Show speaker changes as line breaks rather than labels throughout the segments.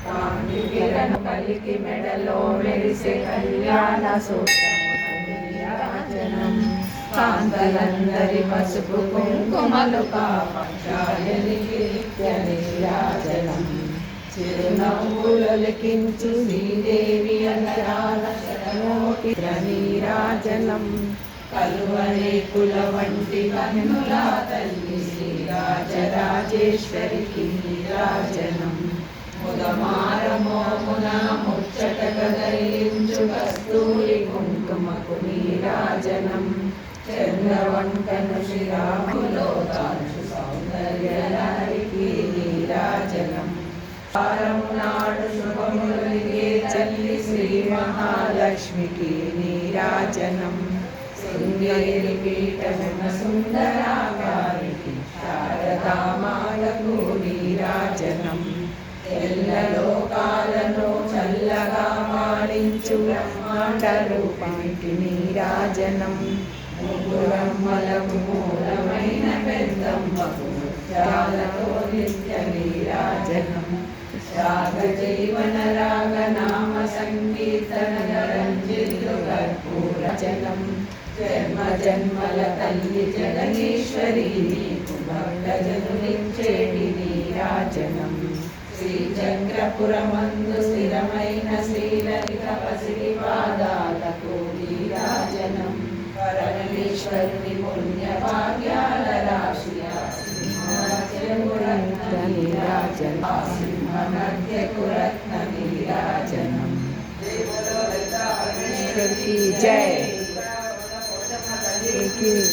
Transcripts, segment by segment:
కాంతి కిరణ్ కలికి మెడలో మెరిసే కళ్యాణ సూత్రము నీరాజనం కాంతలందరి పసుపు కుంకుమలు కాపాలికి నిత్య నీరాజనం చిరునవ్వులకించు శ్రీదేవి అంతరాల శరణోకి నీరాజనం కలువరేకుల వంటి కన్నుల తల్లి శ్రీరాజరాజేశ్వరికి నీరాజనం ముదమారమోమున ముచ్చట కదలించు కస్తూరి కుంకుమకు నీరాజనం చంద్రవంకను శ్రీరాములో తాంచు సౌందర్యలహరికి నీరాజనం నాడు శుభములిగే తల్లి శ్రీ మహాలక్ష్మికి నీరాజనం శృంగేరి పీఠమున సుందరాకారికి శారదామాతకు నీరాజనం ఎల్లలోకాలను చల్లగా పాలించు బ్రహ్మాండ రూపానికి నీరాజనం ముగ్గురమ్మలకు మూలమైన పెద్దమ్మకు ముత్యాలతో నిత్య నీరాజనం రాగ జీవన రాగ నామ సంకీర్తన రంజిల్లు కర్పూర జనం జన్మ జన్మల తల్లి జగదీశ్వరి నీకు భక్తజనులించేటి నీరాజనం శ్రీచక్రపురమందు స్థిరమైన శ్రీలలిత పసిడి పాదాలకు నీరాజనం పరమేశ్వరుని పుణ్య భాగ్యాల రాశి సింహమధ్యకు రత్న నీరాజనం జై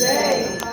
జై